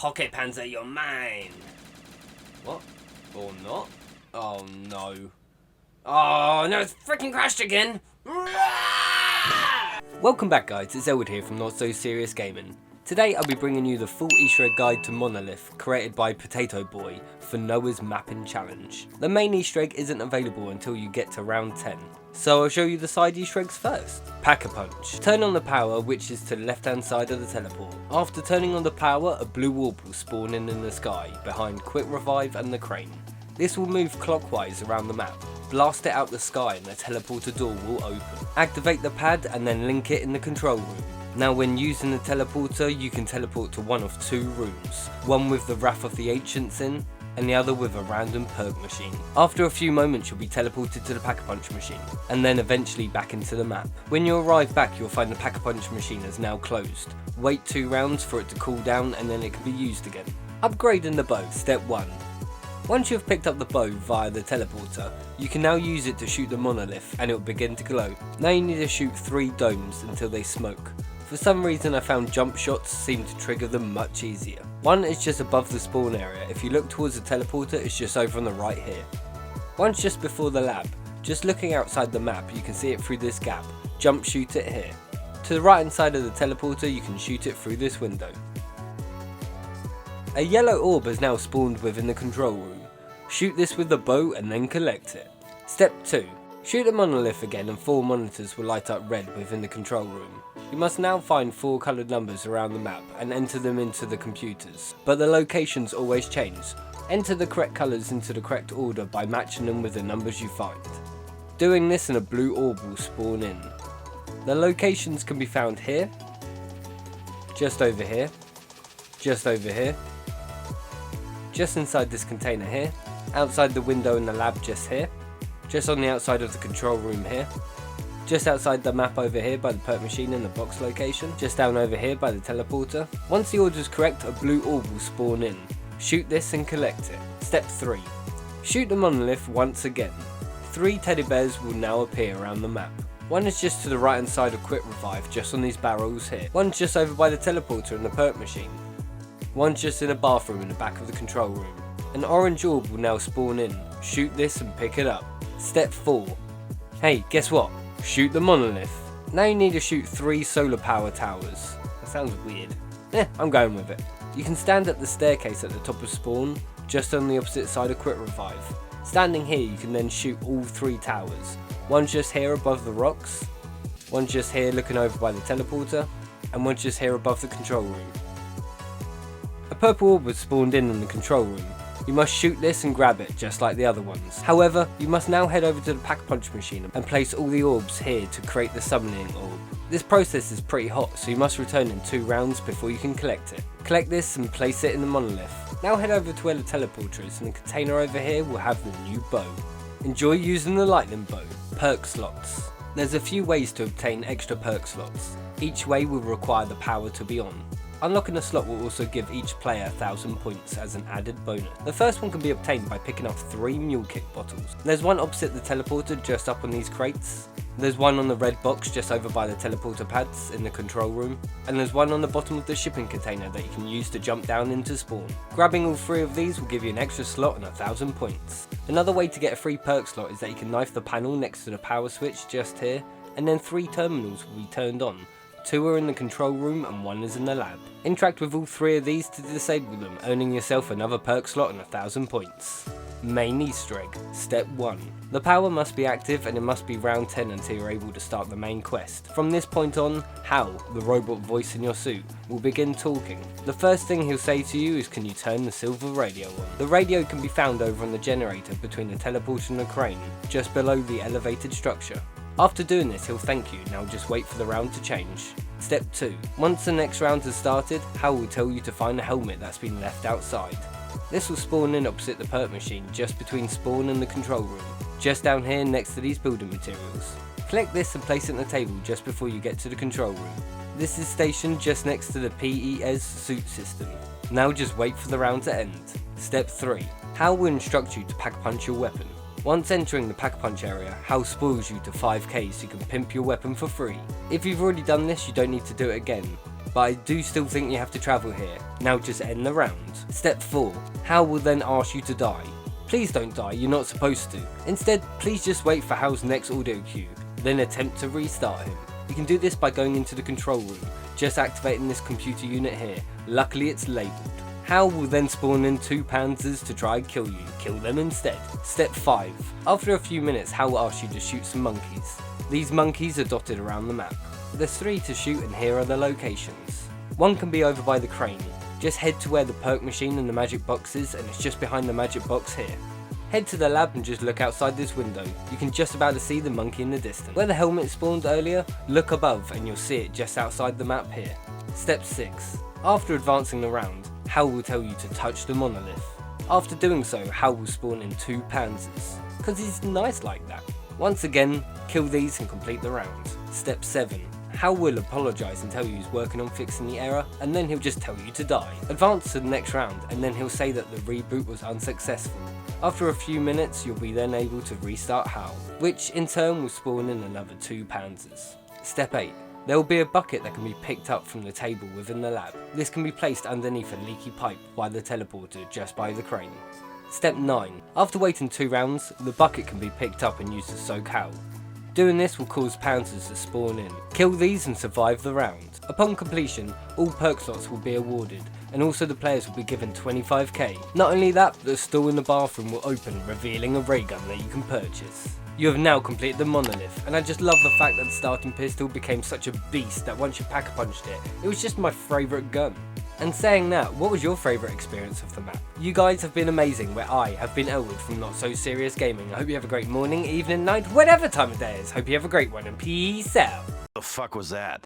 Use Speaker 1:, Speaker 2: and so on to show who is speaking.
Speaker 1: Pocket Panzer, you're mine. What? Or not? Oh no. Oh no, it's freaking crashed again. Welcome back guys, it's Elwood here from Not So Serious Gaming. Today I'll be bringing you the full Easter egg guide to Monolith, created by Potato Boy for Noah's mapping challenge. The main Easter egg isn't available until you get to round 10. So I'll show you the side Easter eggs first. Pack-a-Punch. Turn on the power, which is to the left hand side of the teleport. After turning on the power, a blue orb will spawn in the sky, behind Quick Revive and the crane. This will move clockwise around the map. Blast it out the sky and the teleporter door will open. Activate the pad and then link it in the control room. Now when using the teleporter, you can teleport to one of two rooms. One with the Wrath of the Ancients in, and the other with a random perk machine. After a few moments you'll be teleported to the Pack-a-Punch machine, and then eventually back into the map. When you arrive back you'll find the Pack-a-Punch machine is now closed. Wait 2 rounds for it to cool down and then it can be used again. Upgrading the bow, step 1. Once you've picked up the bow via the teleporter, you can now use it to shoot the Monolith and it will begin to glow. Now you need to shoot 3 domes until they smoke. For some reason I found jump shots seem to trigger them much easier. One is just above the spawn area. If you look towards the teleporter, it's just over on the right here. One's just before the lab. Just looking outside the map you can see it through this gap. Jump shoot it here. To the right hand side of the teleporter you can shoot it through this window. A yellow orb has now spawned within the control room. Shoot this with the bow and then collect it. Step 2. Shoot the Monolith again and 4 monitors will light up red within the control room. You must now find 4 coloured numbers around the map and enter them into the computers, but the locations always change. Enter the correct colours into the correct order by matching them with the numbers you find. Doing this and a blue orb will spawn in. The locations can be found here, just over here, just over here, just inside this container here, outside the window in the lab just here, just on the outside of the control room here, just outside the map over here by the perk machine in the box location, just down over here by the teleporter. Once the order is correct, a blue orb will spawn in. Shoot this and collect it. Step 3. Shoot the Monolith once again. 3 teddy bears will now appear around the map. One is just to the right hand side of Quick Revive, just on these barrels here. One's just over by the teleporter and the perk machine. One's just in a bathroom in the back of the control room. An orange orb will now spawn in. Shoot this and pick it up. Step 4. Hey, guess what? Shoot the Monolith. Now you need to shoot 3 solar power towers. That sounds weird. I'm going with it. You can stand at the staircase at the top of spawn, just on the opposite side of Quick Revive. Standing here you can then shoot all 3 towers. One's just here above the rocks, one's just here looking over by the teleporter, and one's just here above the control room. A purple orb was spawned in the control room. You must shoot this and grab it, just like the other ones. However, you must now head over to the Pack-a-Punch machine and place all the orbs here to create the summoning orb. This process is pretty hot, so you must return in 2 rounds before you can collect it. Collect this and place it in the Monolith. Now head over to where the teleporter is, and the container over here will have the new bow. Enjoy using the lightning bow. Perk Slots. There's a few ways to obtain extra perk slots. Each way will require the power to be on. Unlocking a slot will also give each player 1000 points as an added bonus. The first one can be obtained by picking up 3 mule kick bottles. There's one opposite the teleporter just up on these crates. There's one on the red box just over by the teleporter pads in the control room. And there's one on the bottom of the shipping container that you can use to jump down into spawn. Grabbing all 3 of these will give you an extra slot and 1000 points. Another way to get a free perk slot is that you can knife the panel next to the power switch just here, and then 3 terminals will be turned on. 2 are in the control room and 1 is in the lab. Interact with all 3 of these to disable them, earning yourself another perk slot and 1000 points. Main Easter egg. Step 1. The power must be active and it must be round 10 until you're able to start the main quest. From this point on, Hal, the robot voice in your suit, will begin talking. The first thing he'll say to you is, can you turn the silver radio on? The radio can be found over on the generator between the teleporter and the crane, just below the elevated structure. After doing this he'll thank you, now just wait for the round to change. Step 2. Once the next round has started, Hal will tell you to find the helmet that's been left outside. This will spawn in opposite the perk machine, just between spawn and the control room, just down here next to these building materials. Collect this and place it on the table just before you get to the control room. This is stationed just next to the PES suit system. Now just wait for the round to end. Step 3. Hal will instruct you to pack-punch your weapon. Once entering the Pack-a-Punch area, Hal spoils you to 5k so you can pimp your weapon for free. If you've already done this, you don't need to do it again. but I do still think you have to travel here. Now just end the round. Step 4. Hal will then ask you to die. Please don't die, you're not supposed to. Instead, please just wait for Hal's next audio cue, then attempt to restart him. You can do this by going into the control room, just activating this computer unit here. Luckily it's labelled. Hal will then spawn in 2 panzers to try and kill you. Kill them instead. Step 5. After a few minutes, Hal will ask you to shoot some monkeys. These monkeys are dotted around the map. There's 3 to shoot and here are the locations. One can be over by the crane. Just head to where the perk machine and the magic box is, and it's just behind the magic box here. Head to the lab and just look outside this window. You can just about see the monkey in the distance. Where the helmet spawned earlier, look above and you'll see it just outside the map here. Step 6. After advancing the round, Hal will tell you to touch the monolith. After doing so, Hal will spawn in 2 panzers, cause he's nice like that. Once again, kill these and complete the round. Step 7. Hal will apologise and tell you he's working on fixing the error, and then he'll just tell you to die. Advance to the next round, and then he'll say that the reboot was unsuccessful. After a few minutes, you'll be then able to restart Hal, which in turn will spawn in another 2 panzers. Step 8. There will be a bucket that can be picked up from the table within the lab. This can be placed underneath a leaky pipe by the teleporter just by the crane. Step 9. After waiting 2 rounds, the bucket can be picked up and used to soak Hal. Doing this will cause panzers to spawn in. Kill these and survive the round. Upon completion, all perk slots will be awarded, and also the players will be given 25k. Not only that, but the stall in the bathroom will open, revealing a ray gun that you can purchase. You have now completed the monolith, and I just love the fact that the starting pistol became such a beast that once you pack-a-punched it, it was just my favourite gun. And saying that, what was your favourite experience of the map? You guys have been amazing, where I have been Elwood from Not So Serious Gaming. I hope you have a great morning, evening, night, whatever time of day it is. Hope you have a great one, and peace out.
Speaker 2: The fuck was that?